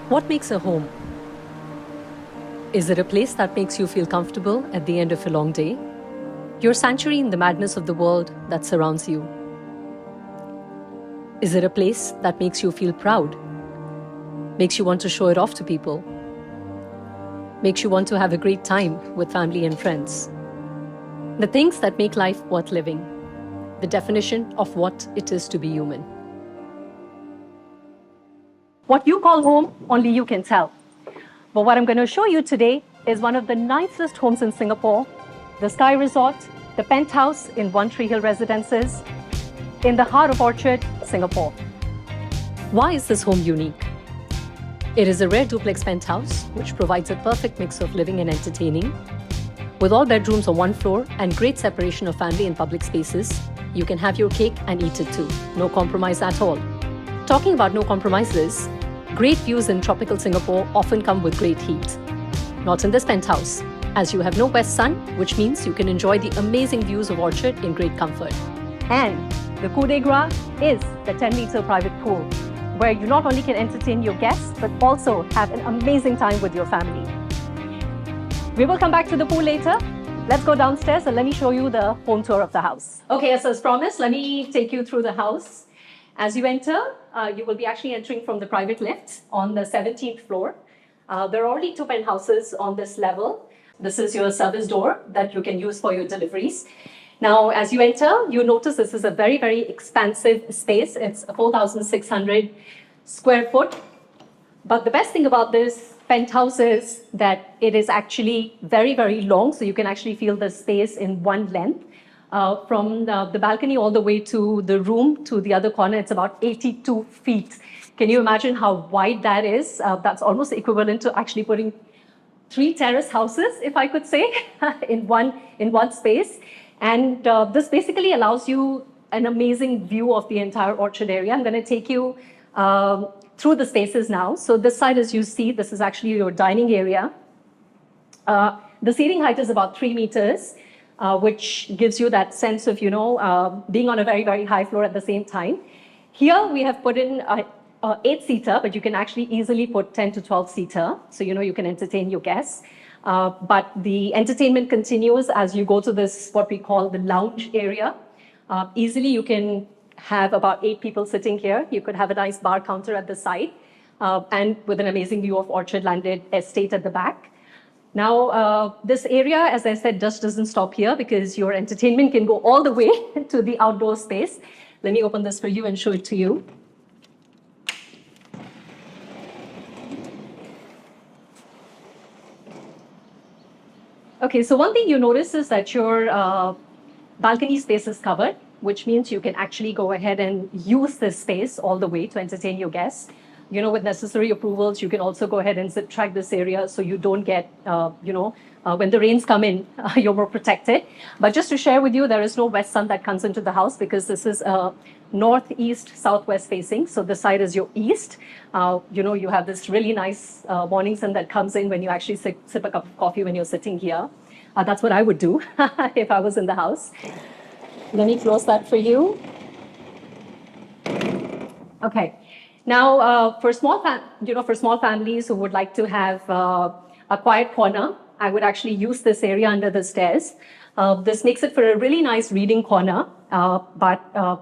What makes a home? Is it a place that makes you feel comfortable at the end of a long day? Your sanctuary in the madness of the world that surrounds you? Is it a place that makes you feel proud? Makes you want to show it off to people? Makes you want to have a great time with family and friends? The things that make life worth living. The definition of what it is to be human. What you call home, only you can tell. But what I'm going to show you today is one of the nicest homes in Singapore, the Sky Resort, the Penthouse in One Tree Hill Residences, in the heart of Orchard, Singapore. Why is this home unique? It is a rare duplex penthouse, which provides a perfect mix of living and entertaining. With all bedrooms on one floor and great separation of family and public spaces, you can have your cake and eat it too. No compromise at all. Talking about no compromises, great views in tropical Singapore often come with great heat. Not in this penthouse, as you have no west sun, which means you can enjoy the amazing views of Orchard in great comfort. And the coup de grace is the 10-meter private pool, where you not only can entertain your guests, but also have an amazing time with your family. We will come back to the pool later. Let's go downstairs and let me show you the home tour of the house. Okay, as promised, let me take you through the house. As you enter, you will be actually entering from the private lift on the 17th floor. There are already 2 penthouses on this level. This is your service door that you can use for your deliveries. Now, as you enter, you notice this is a very, very expansive space. It's 4,600 square foot. But the best thing about this penthouse is that it is actually very, very long. So you can actually feel the space in one length. From the balcony all the way to the room to the other corner, it's about 82 feet. Can you imagine how wide that is? That's almost equivalent to actually putting 3 terrace houses, if I could say, in one space. And this basically allows you an amazing view of the entire Orchard area. I'm going to take you through the spaces now. So this side, as you see, this is actually your dining area. The seating height is about 3 meters. Which gives you that sense of, being on a very, very high floor at the same time. Here we have put in a 8-seater, but you can actually easily put 10 to 12-seater. So, you can entertain your guests. But the entertainment continues as you go to this, what we call the lounge area. Easily you can have about 8 people sitting here. You could have a nice bar counter at the side and with an amazing view of Orchard Landed Estate at the back. Now, this area, as I said, just doesn't stop here because your entertainment can go all the way to the outdoor space. Let me open this for you and show it to you. Okay, so one thing you notice is that your balcony space is covered, which means you can actually go ahead and use this space all the way to entertain your guests. With necessary approvals, you can also go ahead and zip track this area so you don't get, when the rains come in, you're more protected. But just to share with you, there is no west sun that comes into the house because this is northeast, southwest facing. So this side is your east. You have this really nice morning sun that comes in when you actually sip a cup of coffee when you're sitting here. That's what I would do if I was in the house. Let me close that for you. Okay. Now, for small families who would like to have a quiet corner, I would actually use this area under the stairs. This makes it for a really nice reading corner, but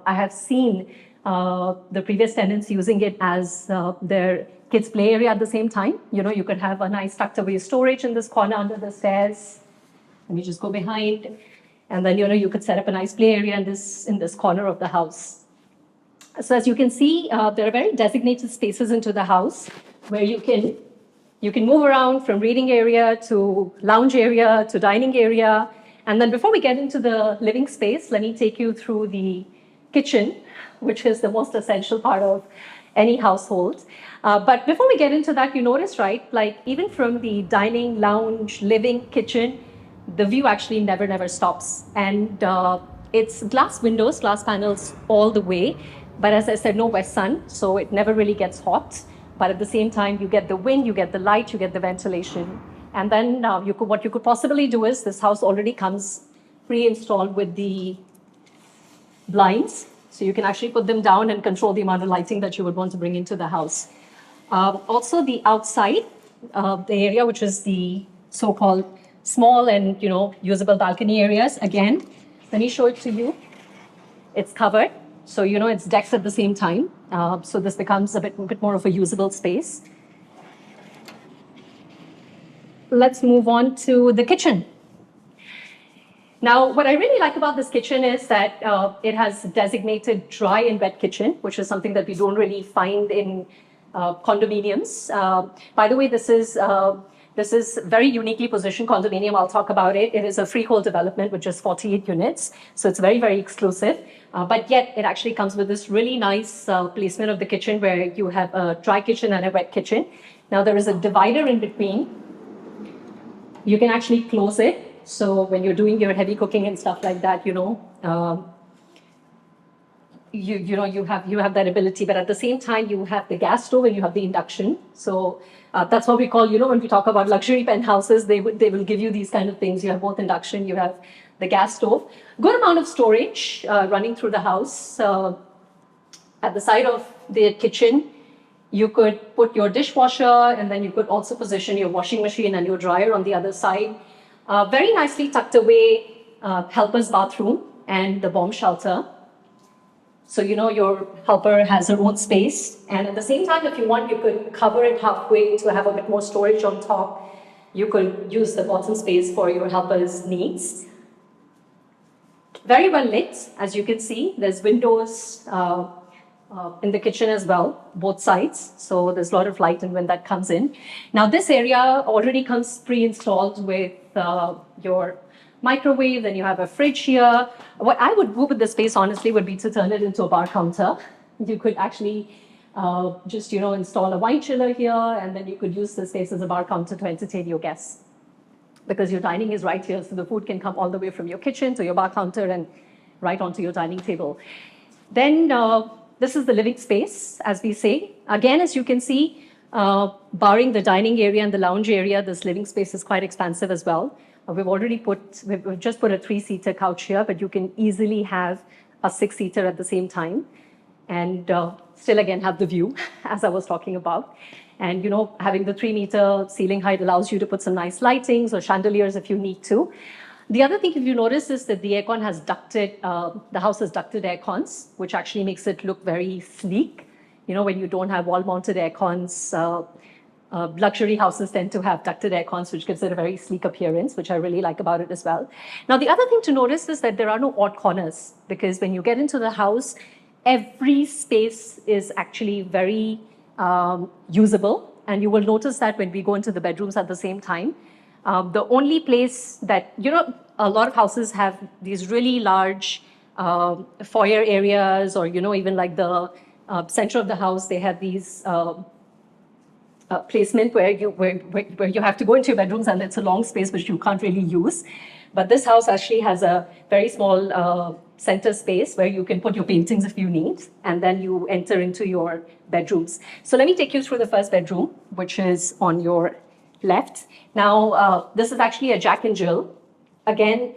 I have seen the previous tenants using it as their kids' play area at the same time. You could have a nice tucked away storage in this corner under the stairs. Let me just go behind, and then you could set up a nice play area in this corner of the house. So as you can see, there are very designated spaces into the house where you can move around from reading area to lounge area to dining area. And then before we get into the living space, let me take you through the kitchen, which is the most essential part of any household. But before we get into that, you notice, right, like even from the dining, lounge, living, kitchen, the view actually never stops. And it's glass windows, glass panels all the way. But as I said, no west sun, so it never really gets hot. But at the same time, you get the wind, you get the light, you get the ventilation. And then what you could possibly do is this house already comes pre-installed with the blinds. So you can actually put them down and control the amount of lighting that you would want to bring into the house. Also the outside, the area which is the so-called small and usable balcony areas. Again, let me show it to you. It's covered, so it's decked at the same time. So this becomes a bit more of a usable space. Let's move on to the kitchen. Now, what I really like about this kitchen is that it has designated dry and wet kitchen, which is something that we don't really find in condominiums. By the way, this is very uniquely positioned condominium. I'll talk about it. It is a freehold development with just 48 units, so it's very, very exclusive. But yet, it actually comes with this really nice placement of the kitchen where you have a dry kitchen and a wet kitchen. Now, there is a divider in between. You can actually close it. So when you're doing your heavy cooking and stuff like that, you have that ability. But at the same time, you have the gas stove and you have the induction. So that's what we call, when we talk about luxury penthouses, they will give you these kind of things. You have both induction, you have the gas stove. Good amount of storage running through the house. At the side of the kitchen, you could put your dishwasher, and then you could also position your washing machine and your dryer on the other side. Very nicely tucked away helper's bathroom and the bomb shelter. So, your helper has her own space. And at the same time, if you want, you could cover it halfway to have a bit more storage on top. You could use the bottom space for your helper's needs. Very well lit, as you can see. There's windows in the kitchen as well, both sides. So there's a lot of light and when that comes in. Now this area already comes pre-installed with your microwave, then you have a fridge here. What I would do with the space, honestly, would be to turn it into a bar counter. You could actually just, install a wine chiller here, and then you could use the space as a bar counter to entertain your guests. Because your dining is right here, so the food can come all the way from your kitchen to your bar counter and right onto your dining table. Then this is the living space, as we say. Again, as you can see, barring the dining area and the lounge area, this living space is quite expansive as well. We've just put a 3-seater couch here, but you can easily have a 6-seater at the same time. And still, again, have the view, as I was talking about. And, having the 3-meter ceiling height allows you to put some nice lightings or chandeliers if you need to. The other thing, if you notice, is that the aircon has the house has ducted air cons, which actually makes it look very sleek. When you don't have wall-mounted air cons, luxury houses tend to have ducted air cons, which gives it a very sleek appearance, which I really like about it as well. Now, the other thing to notice is that there are no odd corners, because when you get into the house, every space is actually very usable. And you will notice that when we go into the bedrooms at the same time. The only place that, a lot of houses have these really large foyer areas, or, even like the center of the house, they have these placement where you have to go into your bedrooms, and it's a long space which you can't really use. But this house actually has a very small center space where you can put your paintings if you need, and then you enter into your bedrooms. So let me take you through the first bedroom, which is on your left. Now, this is actually a Jack and Jill. Again,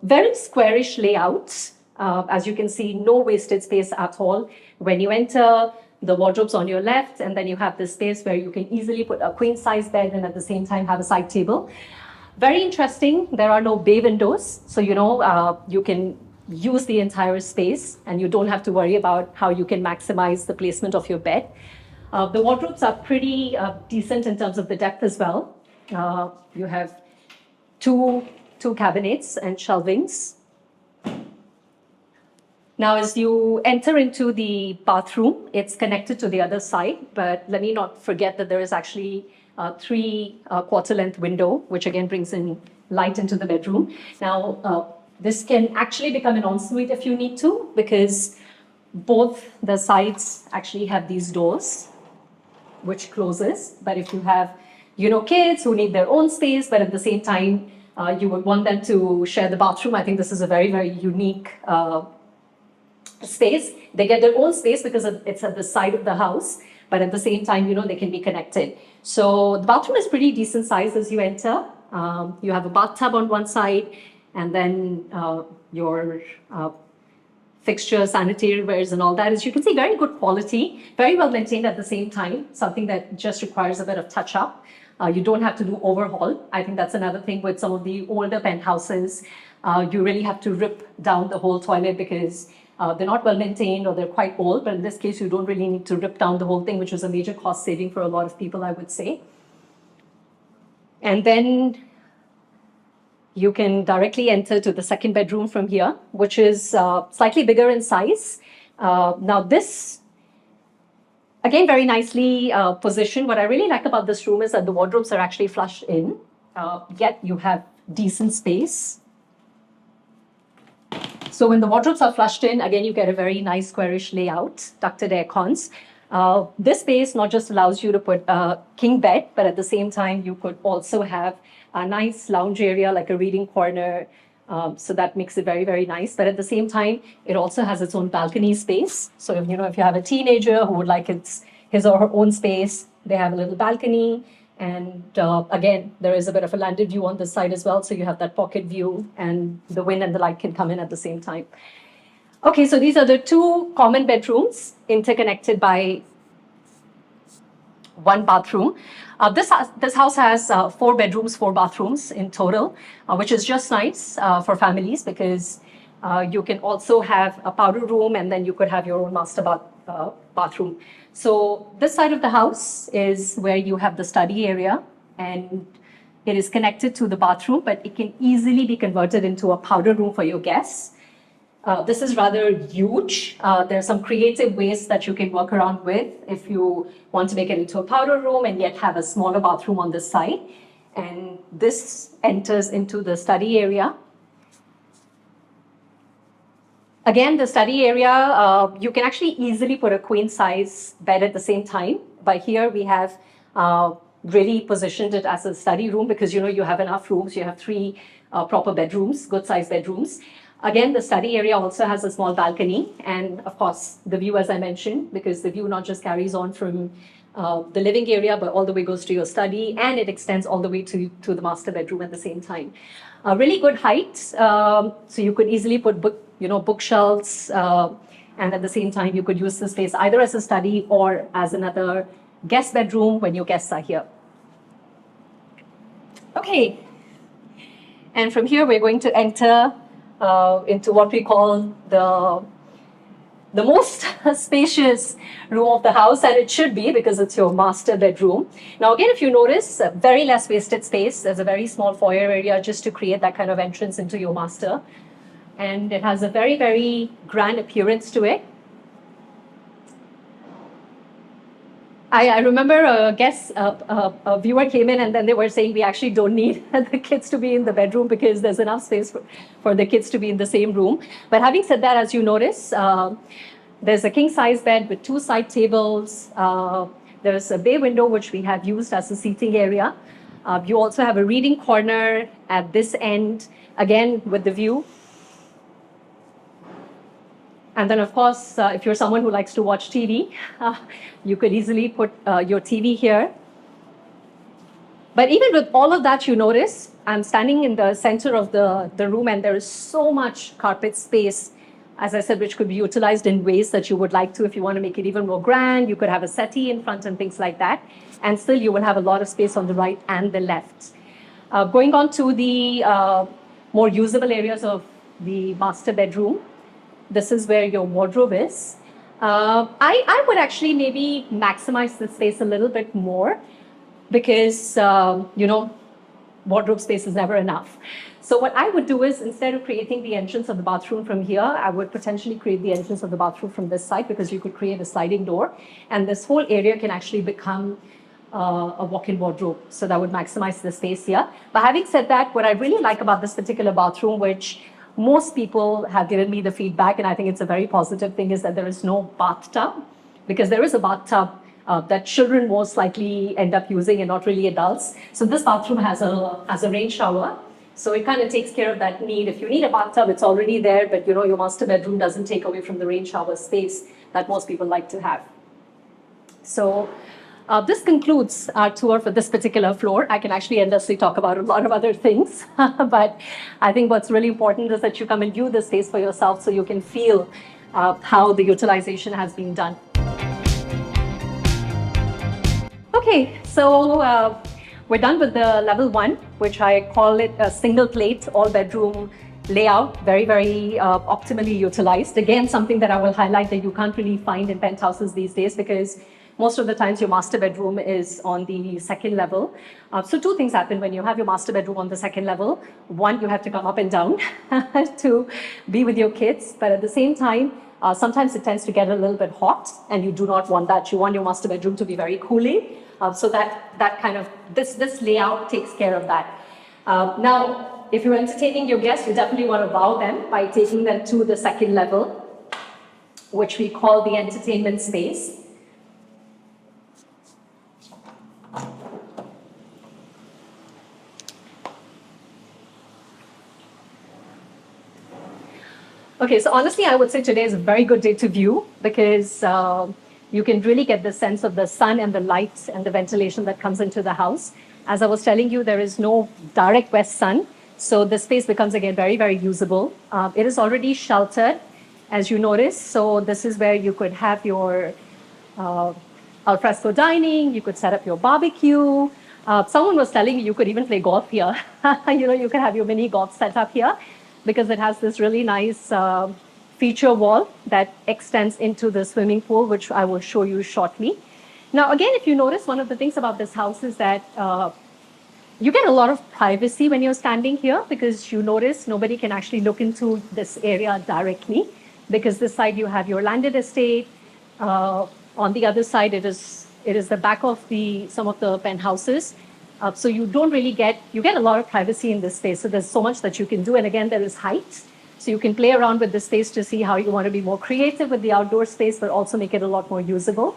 very squarish layout. As you can see, no wasted space at all. When you enter, the wardrobe's on your left, and then you have this space where you can easily put a queen-size bed and at the same time have a side table. Very interesting. There are no bay windows, so you can use the entire space, and you don't have to worry about how you can maximize the placement of your bed. The wardrobes are pretty decent in terms of the depth as well. You have two cabinets and shelvings. Now, as you enter into the bathroom, it's connected to the other side, but let me not forget that there is actually a 3-quarter-length window, which again brings in light into the bedroom. Now, this can actually become an ensuite if you need to, because both the sides actually have these doors, which closes. But if you have, kids who need their own space, but at the same time, you would want them to share the bathroom, I think this is a very, very unique space. They get their own space because it's at the side of the house, but at the same time, they can be connected. So the bathroom is pretty decent size as you enter. You have a bathtub on one side, and then your fixtures, sanitary wares, and all that. As you can see, very good quality, very well maintained at the same time, something that just requires a bit of touch up. You don't have to do overhaul. I think that's another thing with some of the older penthouses. You really have to rip down the whole toilet because they're not well maintained or they're quite old. But in this case, you don't really need to rip down the whole thing, which was a major cost saving for a lot of people, I would say. And then you can directly enter to the second bedroom from here, which is slightly bigger in size. Now this, again, very nicely positioned. What I really like about this room is that the wardrobes are actually flushed in, yet you have decent space. So when the wardrobes are flushed in, again, you get a very nice squarish layout, ducted air cons. This space not just allows you to put a king bed, but at the same time, you could also have a nice lounge area, like a reading corner. So that makes it very, very nice. But at the same time, it also has its own balcony space. So if you have a teenager who would like his or her own space, they have a little balcony. And again, there is a bit of a landed view on this side as well. So you have that pocket view and the wind and the light can come in at the same time. Okay, so these are the two common bedrooms interconnected by one bathroom. This house has 4 bedrooms, 4 bathrooms in total, which is just nice for families because you can also have a powder room and then you could have your own master bathroom. So this side of the house is where you have the study area and it is connected to the bathroom, but it can easily be converted into a powder room for your guests. This is rather huge. There are some creative ways that you can work around with if you want to make it into a powder room and yet have a smaller bathroom on this side. And this enters into the study area. Again, the study area, you can actually easily put a queen size bed at the same time. But here we have really positioned it as a study room because you have enough rooms. You have 3 proper bedrooms, good size bedrooms. Again, the study area also has a small balcony and of course the view, as I mentioned, because the view not just carries on from the living area, but all the way goes to your study and it extends all the way to the master bedroom at the same time. Really good height, so you could easily put bookshelves and at the same time you could use the space either as a study or as another guest bedroom when your guests are here. Okay, and from here we're going to enter into what we call the most spacious room of the house, and it should be because it's your master bedroom. Now again, if you notice, very less wasted space. There's a very small foyer area just to create that kind of entrance into your master. And it has a very, very grand appearance to it. I remember a viewer came in and then they were saying we actually don't need the kids to be in the bedroom because there's enough space for the kids to be in the same room. But having said that, as you notice, there's a king size bed with 2 side tables. There's a bay window, which we have used as a seating area. You also have a reading corner at this end, again, with the view. And then, of course, if you're someone who likes to watch TV, you could easily put your TV here. But even with all of that, you notice, I'm standing in the center of the room and there is so much carpet space, as I said, which could be utilized in ways that you would like to. If you want to make it even more grand, you could have a settee in front and things like that. And still, you will have a lot of space on the right and the left. Going on to the more usable areas of the master bedroom. This is where your wardrobe is. I would actually maybe maximize the space a little bit more because, wardrobe space is never enough. So what I would do is, instead of creating the entrance of the bathroom from here, I would potentially create the entrance of the bathroom from this side because you could create a sliding door. And this whole area can actually become a walk-in wardrobe. So that would maximize the space here. But having said that, what I really like about this particular bathroom, which most people have given me the feedback, and I think it's a very positive thing, is that there is no bathtub, because there is a bathtub that children most likely end up using and not really adults. So this bathroom has a rain shower. So it kind of takes care of that need. If you need a bathtub, it's already there, but your master bedroom doesn't take away from the rain shower space that most people like to have. So This concludes our tour for this particular floor. I can actually endlessly talk about a lot of other things, but I think what's really important is that you come and view the space for yourself so you can feel how the utilization has been done. Okay, so we're done with the level 1, which I call it a single plate, all bedroom layout, very, very optimally utilized. Again, something that I will highlight that you can't really find in penthouses these days, because most of the times your master bedroom is on the second level. So two things happen when you have your master bedroom on the second level. One, you have to come up and down to be with your kids. But at the same time, sometimes it tends to get a little bit hot, and you do not want that. You want your master bedroom to be very cooling. So that kind of, this layout takes care of that. Now, if you're entertaining your guests, you definitely want to wow them by taking them to the second level, which we call the entertainment space. Okay, so honestly, I would say today is a very good day to view, because you can really get the sense of the sun and the lights and the ventilation that comes into the house. As I was telling you, there is no direct west sun, so the space becomes again very, very usable. It is already sheltered, as you notice, so this is where you could have your al fresco dining, you could set up your barbecue. Someone was telling me you could even play golf here. You could have your mini golf set up here, because it has this really nice feature wall that extends into the swimming pool, which I will show you shortly. Now, again, if you notice, one of the things about this house is that you get a lot of privacy when you're standing here, because you notice nobody can actually look into this area directly, because this side you have your landed estate. On the other side, it is the back of some of the penthouses. So you don't really get a lot of privacy in this space. So there's so much that you can do. And again, there is height. So you can play around with the space to see how you want to be more creative with the outdoor space, but also make it a lot more usable.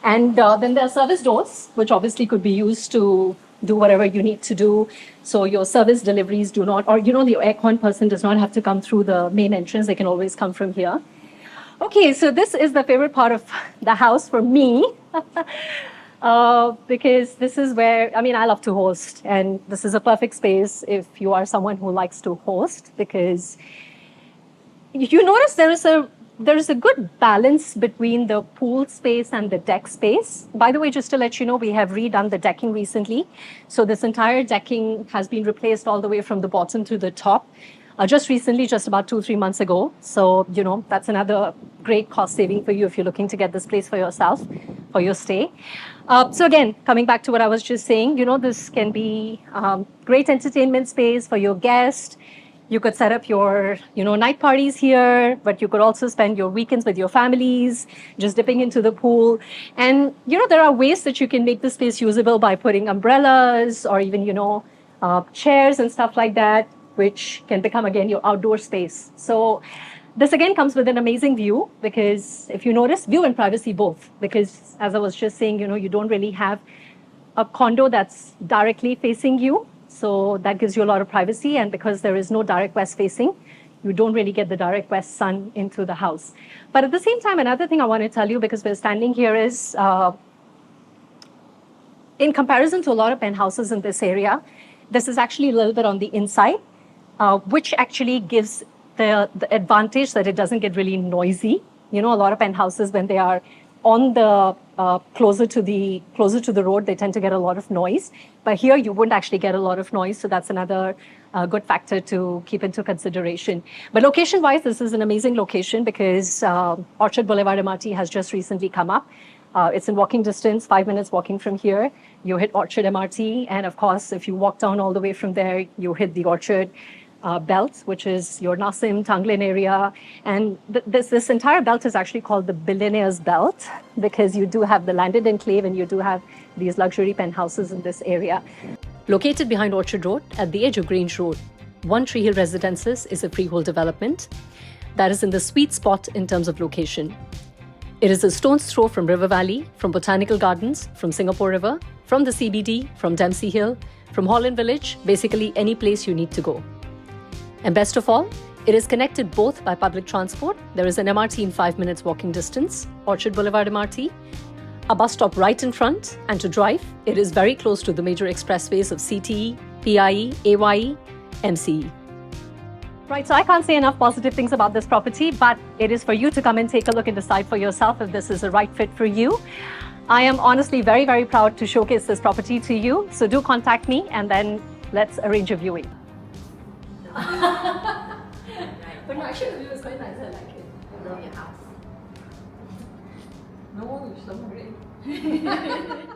And then there are service doors, which obviously could be used to do whatever you need to do. So your service deliveries do not, or the aircon person does not have to come through the main entrance. They can always come from here. Okay, so this is the favorite part of the house for me. Because this is where, I love to host, and this is a perfect space if you are someone who likes to host, because you notice there is a good balance between the pool space and the deck space. By the way, just to let you know, we have redone the decking recently. So this entire decking has been replaced all the way from the bottom to the top. Just recently, just about 2-3 months ago. So, that's another great cost saving for you if you're looking to get this place for yourself, for your stay. So again, coming back to what I was just saying, this can be great entertainment space for your guest. You could set up your, night parties here, but you could also spend your weekends with your families, just dipping into the pool. And, there are ways that you can make the space usable by putting umbrellas or even, chairs and stuff like that, which can become, again, your outdoor space. So this, again, comes with an amazing view, because if you notice, view and privacy both. Because as I was just saying, you don't really have a condo that's directly facing you. So that gives you a lot of privacy. And because there is no direct west facing, you don't really get the direct west sun into the house. But at the same time, another thing I want to tell you, because we're standing here, is in comparison to a lot of penthouses in this area, this is actually a little bit on the inside. Which actually gives the advantage that it doesn't get really noisy. A lot of penthouses, when they are on the closer to the road, they tend to get a lot of noise. But here you wouldn't actually get a lot of noise, so that's another good factor to keep into consideration. But location-wise, this is an amazing location, because Orchard Boulevard MRT has just recently come up. It's in walking distance, 5 minutes walking from here. You hit Orchard MRT, and of course, if you walk down all the way from there, you hit the Orchard belt, which is your Nasim, Tanglin area. And this entire belt is actually called the Billionaire's belt, because you do have the landed enclave and you do have these luxury penthouses in this area. Located behind Orchard Road, at the edge of Grange Road, One Tree Hill Residences is a freehold development that is in the sweet spot in terms of location. It is a stone's throw from River Valley, from Botanical Gardens, from Singapore River, from the CBD, from Dempsey Hill, from Holland Village, basically any place you need to go. And best of all, it is connected both by public transport. There is an MRT in 5 minutes walking distance, Orchard Boulevard MRT. a bus stop right in front, and to drive, it is very close to the major expressways of CTE, PIE, AYE, MCE. Right, so I can't say enough positive things about this property, but it is for you to come and take a look and decide for yourself if this is the right fit for you. I am honestly very, very proud to showcase this property to you. So do contact me and then let's arrange a viewing. But no, actually the view is quite nice. I like it. I love your house. No, you're so great.